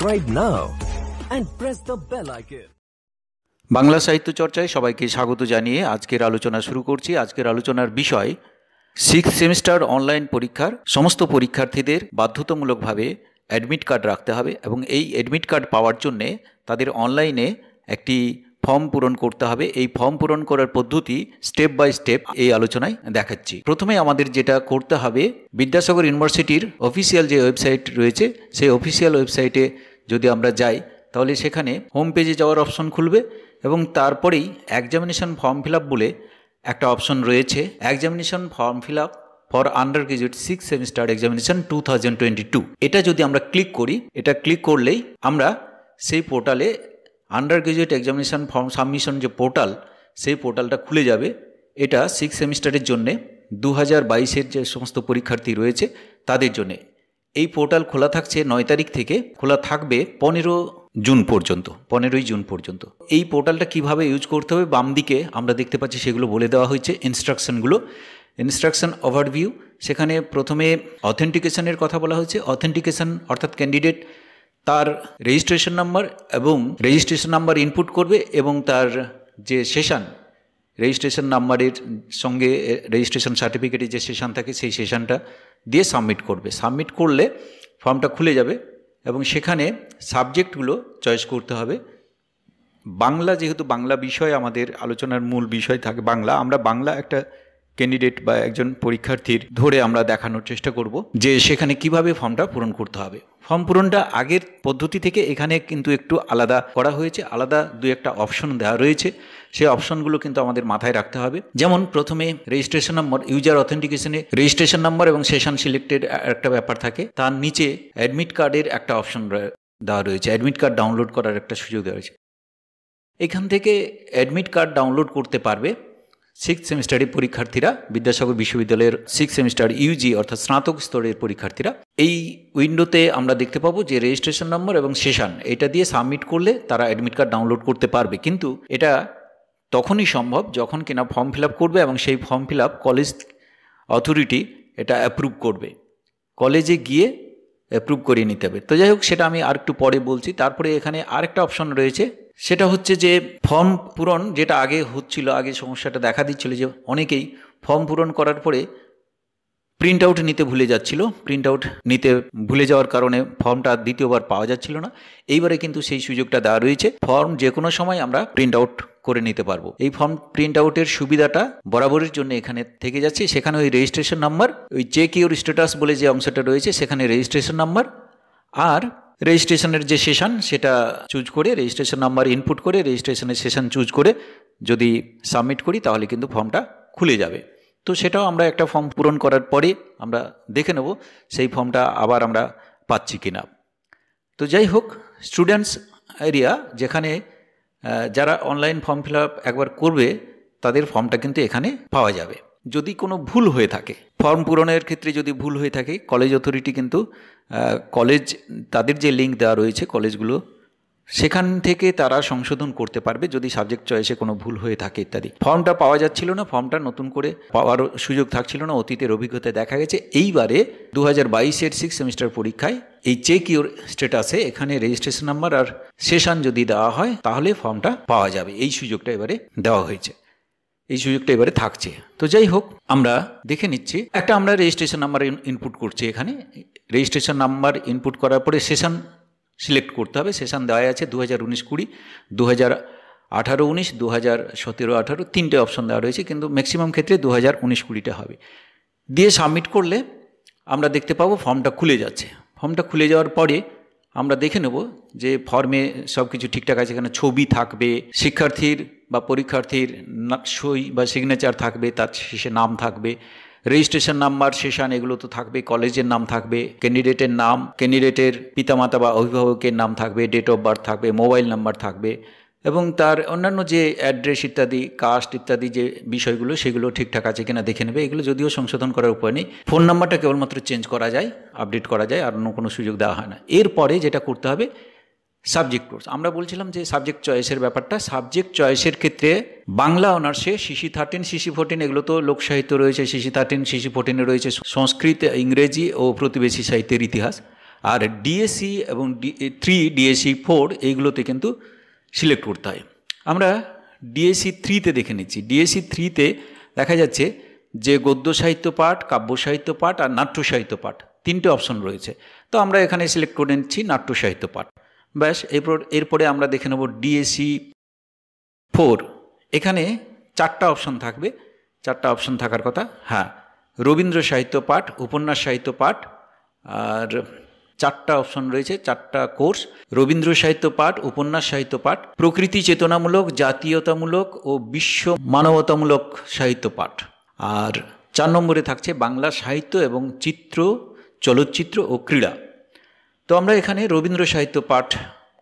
Subscribe now and press the bell icon. Bangla সাহিত্য চর্চায় সবাইকে স্বাগত জানিয়ে আজকের আলোচনা শুরু করছি। আজকের আলোচনার বিষয় 6th সেমিস্টার অনলাইন পরীক্ষার সমস্ত পরীক্ষার্থীদের বাধ্যতামূলকভাবে অ্যাডমিট কার্ড রাখতে হবে এবং এই অ্যাডমিট কার্ড পাওয়ার জন্যে তাদের অনলাইনে একটি ফর্ম পূরণ করতে হবে। এই ফর্ম পূরণ করার পদ্ধতি স্টেপ বাই স্টেপ এই আলোচনায় দেখাচ্ছি। প্রথমে আমাদের যেটা করতে হবে, বিদ্যাসাগর ইউনিভার্সিটির অফিসিয়াল যে ওয়েবসাইট রয়েছে সেই অফিসিয়াল ওয়েবসাইটে যদি আমরা যাই তাহলে সেখানে হোম পেজে যাওয়ার অপশন খুলবে এবং তারপরেই এক্সামিনেশন ফর্ম ফিল আপ বলে একটা অপশন রয়েছে। Examination form fill up for under graduate 6th semester examination 2022, এটা যদি আমরা ক্লিক করি, এটা ক্লিক করলেই আমরা সেই পোর্টালে under graduate examination form submission যে পোর্টাল, সেই পোর্টালটা খুলে যাবে। এটা 6th সেমিস্টারের জন্যে 2022-এর যে সমস্ত পরীক্ষার্থী রয়েছে তাদের জন্যে এই পোর্টাল খোলা থাকছে 9 তারিখ থেকে, খোলা থাকবে 15ই জুন পর্যন্ত। এই পোর্টালটা কিভাবে ইউজ করতে হবে বাম দিকে আমরা দেখতে পাচ্ছি, সেগুলো বলে দেওয়া হয়েছে। ইনস্ট্রাকশন ওভারভিউ, সেখানে প্রথমে অথেন্টিকেশনের কথা বলা হয়েছে। অথেন্টিকেশন অর্থাৎ ক্যান্ডিডেট তার রেজিস্ট্রেশন নাম্বার ইনপুট করবে এবং তার যে সেশন, রেজিস্ট্রেশন নাম্বারের সঙ্গে রেজিস্ট্রেশন সার্টিফিকেটের যে সেশন থাকে সেই সেশনটা দিয়ে সাবমিট করবে। সাবমিট করলে ফর্মটা খুলে যাবে এবং সেখানে সাবজেক্টগুলো চয়েস করতে হবে। বাংলা, যেহেতু বাংলা বিষয় আমাদের আলোচনার মূল বিষয় থাকে বাংলা, আমরা বাংলা একটা ক্যান্ডিডেট বা একজন পরীক্ষার্থীর ধরে আমরা দেখানোর চেষ্টা করব যে সেখানে কিভাবে ফর্মটা পূরণ করতে হবে। ফর্ম পূরণটা আগের পদ্ধতি থেকে এখানে কিন্তু একটু আলাদা করা হয়েছে, আলাদা দুই একটা অপশন দেওয়া রয়েছে। সেই অপশনগুলো কিন্তু আমাদের মাথায় রাখতে হবে। যেমন প্রথমে রেজিস্ট্রেশন নম্বর, ইউজার অথেন্টিকেশনে রেজিস্ট্রেশন নাম্বার এবং সেশন সিলেক্টেড একটা ব্যাপার থাকে। তার নিচে অ্যাডমিট কার্ডের একটা অপশন দেওয়া রয়েছে, অ্যাডমিট কার্ড ডাউনলোড করার একটা সুযোগ দেওয়া রয়েছে। এখান থেকে অ্যাডমিট কার্ড ডাউনলোড করতে পারবে 6th সেমিস্টারের পরীক্ষার্থীরা, বিদ্যাসাগর বিশ্ববিদ্যালয়ের 6th সেমিস্টার ইউজি অর্থাৎ স্নাতক স্তরের পরীক্ষার্থীরা। এই উইন্ডোতে আমরা দেখতে পাবো যে রেজিস্ট্রেশন নম্বর এবং সেশন, এটা দিয়ে সাবমিট করলে তারা অ্যাডমিট কার্ড ডাউনলোড করতে পারবে। কিন্তু এটা তখনই সম্ভব যখন কিনা ফর্ম ফিল আপ করবে এবং সেই form fill up college authority এটা অ্যাপ্রুভ করবে, কলেজে গিয়ে অ্যাপ্রুভ করিয়ে নিতে হবে। তো যাই হোক, সেটা আমি আর একটু পরে বলছি। তারপরে এখানে আরেকটা অপশন রয়েছে, সেটা হচ্ছে যে ফর্ম পূরণ, যেটা আগে হচ্ছিল, আগে সমস্যাটা দেখা দিচ্ছিল যে অনেকেই ফর্ম পূরণ করার পরে প্রিন্ট আউট নিতে ভুলে যাচ্ছিল। প্রিন্ট আউট নিতে ভুলে যাওয়ার কারণে ফর্মটা দ্বিতীয়বার পাওয়া যাচ্ছিল না। এইবারে কিন্তু সেই সুযোগটা দেওয়া রয়েছে, ফর্ম যে কোনো সময় আমরা প্রিন্ট আউট করে নিতে পারবো। এই ফর্ম প্রিন্ট আউটের সুবিধাটা বরাবরের জন্য এখানে থেকে যাচ্ছে। সেখানে ওই রেজিস্ট্রেশন নাম্বার, ওই চেক ইউর স্ট্যাটাস বলে যে অংশটা রয়েছে সেখানে রেজিস্ট্রেশন নাম্বার আর রেজিস্ট্রেশনের যে সেশন সেটা চুজ করে, রেজিস্ট্রেশন নাম্বার ইনপুট করে রেজিস্ট্রেশনের সেশন চুজ করে যদি সাবমিট করি তাহলে কিন্তু ফর্মটা খুলে যাবে। তো সেটাও আমরা একটা ফর্ম পূরণ করার পরে আমরা দেখে নেব সেই ফর্মটা আবার আমরা পাচ্ছি কিনা। তো যাই হোক, স্টুডেন্টস এরিয়া, যেখানে যারা অনলাইন ফর্ম ফিল আপ একবার করবে তাদের ফর্মটা কিন্তু এখানে পাওয়া যাবে। যদি কোনো ভুল হয়ে থাকে, ফর্ম পূরণের ক্ষেত্রে যদি ভুল হয়ে থাকে, কলেজ অথরিটি কিন্তু কলেজ তাদের যে লিঙ্ক দেওয়া রয়েছে কলেজগুলো, সেখান থেকে তারা সংশোধন করতে পারবে যদি সাবজেক্ট চয়েসে কোনো ভুল হয়ে থাকে ইত্যাদি। ফর্মটা পাওয়া যাচ্ছিল না, ফর্মটা নতুন করে পাওয়ার সুযোগ থাকছিল না, অতীতের অভিজ্ঞতায় দেখা গেছে। এইবারে 2022-এর 6th সেমিস্টার পরীক্ষায় এই চেক ইউর স্ট্যাটাসে এখানে রেজিস্ট্রেশন নাম্বার আর সেশন যদি দেওয়া হয় তাহলে ফর্মটা পাওয়া যাবে। এই সুযোগটা এবারে দেওয়া হয়েছে, এই সুযোগটা এবারে থাকছে। তো যাই হোক, আমরা দেখে নিচ্ছি। একটা আমরা রেজিস্ট্রেশন নাম্বার ইনপুট করছি। এখানে রেজিস্ট্রেশন নাম্বার ইনপুট করার পরে সেশন সিলেক্ট করতে হবে। সেশন দেওয়া আছে 2019-20, 2018-19, 2017-18, তিনটে অপশন দেওয়া রয়েছে, কিন্তু ম্যাক্সিমাম ক্ষেত্রে 2019-20টা হবে। দিয়ে সাবমিট করলে আমরা দেখতে পাবো ফর্মটা খুলে যাচ্ছে। ফর্মটা খুলে যাওয়ার পরে আমরা দেখে নেব যে ফর্মে সব কিছু ঠিকঠাক আছে। এখানে ছবি থাকবে, শিক্ষার্থীর বা পরীক্ষার্থীর সই বা সিগনেচার থাকবে, তার শেষে নাম থাকবে, রেজিস্ট্রেশন নাম্বার, সেশন এগুলো তো থাকবে, কলেজের নাম থাকবে, ক্যান্ডিডেটের নাম, ক্যান্ডিডেটের পিতামাতা বা অভিভাবকের নাম থাকবে, ডেট অফ বার্থ থাকবে, মোবাইল নাম্বার থাকবে এবং তার অন্যান্য যে অ্যাড্রেস ইত্যাদি, কাস্ট ইত্যাদি যে বিষয়গুলো সেগুলো ঠিকঠাক আছে কিনা দেখে নেবে। এগুলো যদিও সংশোধন করার উপায় নেই, ফোন নাম্বারটা কেবলমাত্র চেঞ্জ করা যায়, আপডেট করা যায়, আর অন্য কোনো সুযোগ দেওয়া হয় না। এরপরে যেটা করতে হবে, সাবজেক্ট কোর্স। আমরা বলছিলাম যে সাবজেক্ট চয়েসের ব্যাপারটা, সাবজেক্ট চয়েসের ক্ষেত্রে বাংলা অনার্সে সিসি 13, সিসি 14 এগুলো তো লোক সাহিত্য রয়েছে, সিসি 13, সিসি 14 রয়েছে সংস্কৃত, ইংরেজি ও প্রতিবেশী সাহিত্যের ইতিহাস। আর ডিএসসি এবং ডিএসসি 4 এইগুলোতে কিন্তু সিলেক্ট করতে হয়। আমরা ডিএসসি 3তে দেখে নিচ্ছি। ডিএসসি 3তে দেখা যাচ্ছে যে গদ্য সাহিত্য পাঠ, কাব্য সাহিত্য পাঠ আর নাট্য সাহিত্য পাঠ 3টে অপশন রয়েছে। তো আমরা এখানে সিলেক্ট করে নিচ্ছি নাট্য সাহিত্য পাঠ। ব্যাস, এরপরে আমরা দেখে নেব ডিএসসি 4। এখানে 4টা অপশন থাকবে, 4টা অপশন থাকার কথা। হ্যাঁ, রবীন্দ্র সাহিত্য পাঠ, উপন্যাস সাহিত্য পাঠ, আর 4টা অপশন রয়েছে, 4টা কোর্স। রবীন্দ্র সাহিত্য পাঠ, উপন্যাস সাহিত্য পাঠ, প্রকৃতি চেতনামূলক, জাতীয়তামূলক ও বিশ্ব মানবতামূলক সাহিত্য পাঠ। আর 4 নম্বরে থাকছে বাংলা সাহিত্য এবং চিত্র, চলচ্চিত্র ও ক্রীড়া। তো আমরা এখানে রবীন্দ্র সাহিত্য পাঠ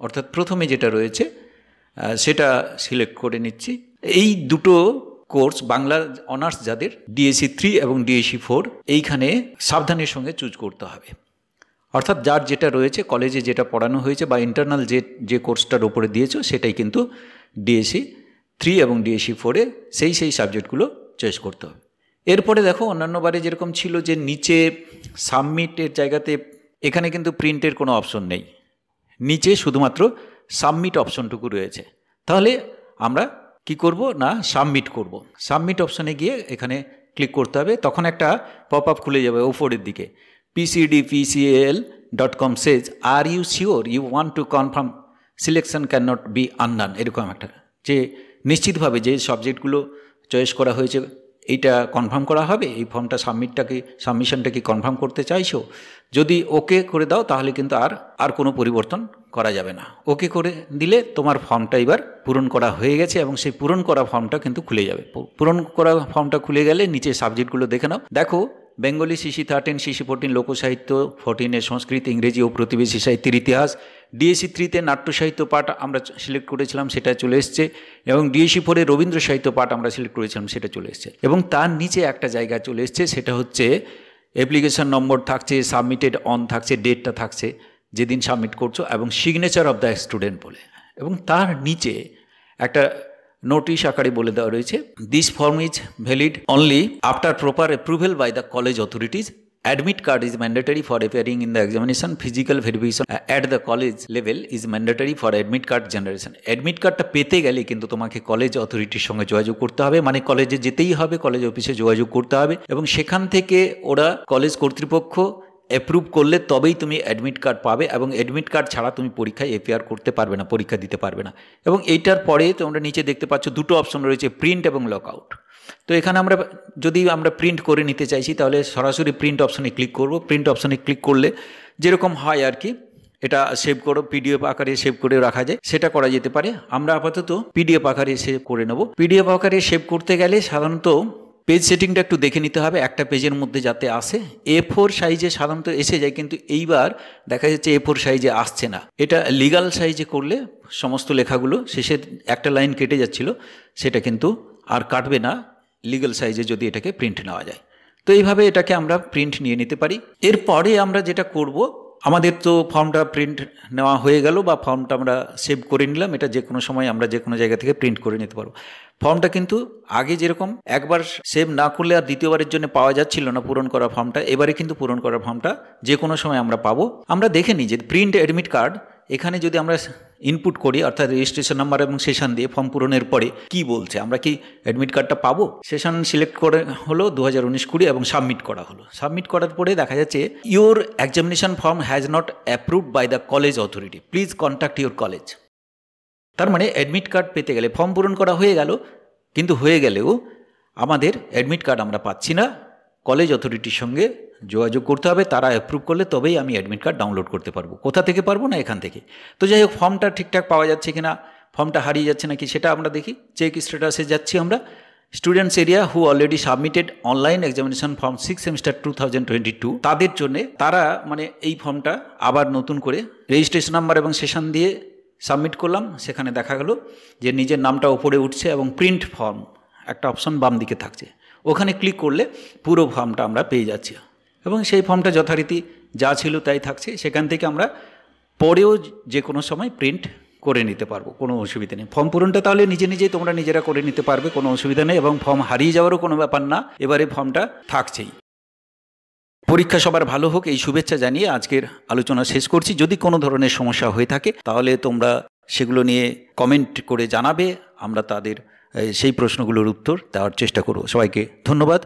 অর্থাৎ প্রথমে যেটা রয়েছে সেটা সিলেক্ট করে নিচ্ছি। এই দুটো কোর্স বাংলা অনার্স যাদের ডিএসসি 3 এবং ডিএসসি 4 এইখানে সাবধানের সঙ্গে চুজ করতে হবে। অর্থাৎ যার যেটা রয়েছে, কলেজে যেটা পড়ানো হয়েছে বা ইন্টারনাল যে কোর্সটার ওপরে দিয়েছো সেটাই কিন্তু ডিএসসি 3 এবং ডিএসসি 4-এ সেই সাবজেক্টগুলো চয়েস করতে হবে। এরপরে দেখো অন্যান্য বারে যেরকম ছিল যে নিচে সাবমিটের জায়গাতে এখানে কিন্তু প্রিন্টের কোনো অপশন নেই, নিচে শুধুমাত্র সাবমিট অপশনটুকু রয়েছে। তাহলে আমরা কি করব না সাবমিট করব। সাবমিট অপশনে গিয়ে এখানে ক্লিক করতে হবে। তখন একটা পপ আপ খুলে যাবে উপরের দিকে, pcdpcal.com says are you sure you want to confirm selection cannot be undone, এরকম একটা, যে নিশ্চিতভাবে যে সাবজেক্টগুলো চয়েস করা হয়েছে এইটা কনফার্ম করা হবে, এই ফর্মটা সাবমিশনটা কি কনফার্ম করতে চাইছো? যদি ওকে করে দাও তাহলে কিন্তু আর কোনো পরিবর্তন করা যাবে না। ওকে করে দিলে তোমার ফর্মটা এবার পূরণ করা হয়ে গেছে এবং সেই পূরণ করা ফর্মটা কিন্তু খুলে যাবে। পূরণ করা ফর্মটা খুলে গেলে নিচে সাবজেক্টগুলো দেখে নাও। দেখো বেঙ্গলি সিসি 13, সিসি 14 লোকসাহিত্য, 14-এ সংস্কৃত, ইংরেজি ও প্রতিবেশী সাহিত্যের ইতিহাস। ডিএসসি 3-তে নাট্য সাহিত্য পাঠ আমরা সিলেক্ট করেছিলাম, সেটা চলে এসছে। এবং ডিএসসি 4-এ রবীন্দ্র সাহিত্য পাঠ আমরা সিলেক্ট করেছিলাম, সেটা চলে এসছে। এবং তার নিচে একটা জায়গা চলে এসছে, সেটা হচ্ছে অ্যাপ্লিকেশন নম্বর থাকছে, সাবমিটেড অন থাকছে, ডেটটা থাকছে যেদিন সাবমিট করছো, এবং সিগনেচার অফ দ্য স্টুডেন্ট বলে। এবং তার নিচে একটা নোটিশ আকারে বলে দেওয়া রয়েছে, this form is valid only after proper approval by the college authorities. Admit card is mandatory for appearing in the examination. Physical verification at the college level is mandatory for admit card generation. Admit cardটা পেতে গেলে কিন্তু তোমাকে college অথরিটির সঙ্গে যোগাযোগ করতে হবে, মানে কলেজে যেতেই হবে, কলেজ অফিসে যোগাযোগ করতে হবে এবং সেখান থেকে ওরা কলেজ কর্তৃপক্ষ অ্যাপ্রুভ করলে তবেই তুমি অ্যাডমিট কার্ড পাবে এবং অ্যাডমিট কার্ড ছাড়া তুমি পরীক্ষায় অ্যাপিয়ার করতে পারবে না, পরীক্ষা দিতে পারবে না। এবং এইটার পরে তোমরা নিচে দেখতে পাচ্ছ দুটো অপশন রয়েছে, প্রিন্ট এবং লকআউট। তো এখানে যদি আমরা প্রিন্ট করে নিতে চাইছি তাহলে সরাসরি প্রিন্ট অপশনে ক্লিক করব। প্রিন্ট অপশনে ক্লিক করলে যেরকম হয় আর কি, এটা সেভ করো, পিডিএফ আকারে সেভ করে রাখা যায়, সেটা করা যেতে পারে। আমরা আপাতত পিডিএফ আকারে সেভ করে নেব। পিডিএফ আকারে সেভ করতে গেলে সাধারণত পেজ সেটিংটা একটু দেখে নিতে হবে, একটা পেজের মধ্যে যাতে আসে। A4 সাইজে সাধারণত এসে যায়, কিন্তু এইবার দেখা যাচ্ছে A4 সাইজে আসছে না। এটা লিগাল সাইজে করলে সমস্ত লেখাগুলো, শেষে একটা লাইন কেটে যাচ্ছিল সেটা কিন্তু আর কাটবে না লিগাল সাইজে যদি এটাকে প্রিন্ট নেওয়া যায়। তো এইভাবে এটাকে আমরা প্রিন্ট নিয়ে নিতে পারি। এরপরে আমরা যেটা করব, আমাদের তো ফর্মটা প্রিন্ট নেওয়া হয়ে গেল বা ফর্মটা আমরা সেভ করে নিলাম, এটা যে কোনো সময় আমরা যে কোনো জায়গা থেকে প্রিন্ট করে নিতে পারবো। ফর্মটা কিন্তু আগে যেরকম একবার সেভ না করলে আর দ্বিতীয়বারের জন্য পাওয়া যাচ্ছিল না পূরণ করা ফর্মটা, এবারে কিন্তু পূরণ করা ফর্মটা যে কোনো সময় আমরা পাবো। আমরা দেখে নিই যে প্রিন্ট অ্যাডমিট কার্ড এখানে যদি আমরা ইনপুট করি, অর্থাৎ রেজিস্ট্রেশন নাম্বার এবং সেশন দিয়ে ফর্ম পূরণের পরে কি বলছে, আমরা কি অ্যাডমিট কার্ডটা পাবো। সেশন সিলেক্ট করে হলো 2019-20 এবং সাবমিট করা হলো। সাবমিট করার পরে দেখা যাচ্ছে your examination form has not approved by the college authority, please contact your college. তার মানে অ্যাডমিট কার্ড পেতে গেলে ফর্ম পূরণ করা হয়ে গেল, কিন্তু হয়ে গেলেও আমাদের অ্যাডমিট কার্ড আমরা পাচ্ছি না। কলেজ অথরিটির সঙ্গে যোগাযোগ করতে হবে, তারা অ্যাপ্রুভ করলে তবেই আমি অ্যাডমিট কার্ড ডাউনলোড করতে পারবো। কোথা থেকে পারবো না, এখান থেকে। তো যাই হোক, ফর্মটা ঠিকঠাক পাওয়া যাচ্ছে কিনা, ফর্মটা হারিয়ে যাচ্ছে নাকি সেটা আমরা দেখি। চেক স্ট্যাটাসে যাচ্ছি আমরা। Students area who already submitted online examination form 6 semester 2022, তাদের জন্যে তারা মানে এই ফর্মটা আবার নতুন করে রেজিস্ট্রেশন নাম্বার এবং সেশন দিয়ে সাবমিট করলাম। সেখানে দেখা গেল যে নিজের নামটা উপরে উঠছে এবং প্রিন্ট ফর্ম একটা অপশন বাম দিকে থাকছে, ওখানে ক্লিক করলে পুরো ফর্মটা আমরা পেয়ে যাচ্ছি এবং সেই ফর্মটা যথারীতি যা ছিল তাই থাকছে। সেখান থেকে আমরা পরেও যে কোনো সময় প্রিন্ট করে নিতে পারবো, কোনো অসুবিধা নেই। ফর্ম পূরণটা তাহলে নিজেই তোমরা নিজেরা করে নিতে পারবে, কোনো অসুবিধা নেই এবং ফর্ম হারিয়ে যাওয়ারও কোনো ব্যাপার না, এবারে ফর্মটা থাকছেই। পরীক্ষা সবার ভালো হোক এই শুভেচ্ছা জানিয়ে আজকের আলোচনা শেষ করছি। যদি কোনো ধরনের সমস্যা হয়ে থাকে তাহলে তোমরা সেগুলো নিয়ে কমেন্ট করে জানাবে, আমরা তাদের সেই প্রশ্নগুলোর উত্তর দেওয়ার চেষ্টা করব। সবাইকে ধন্যবাদ।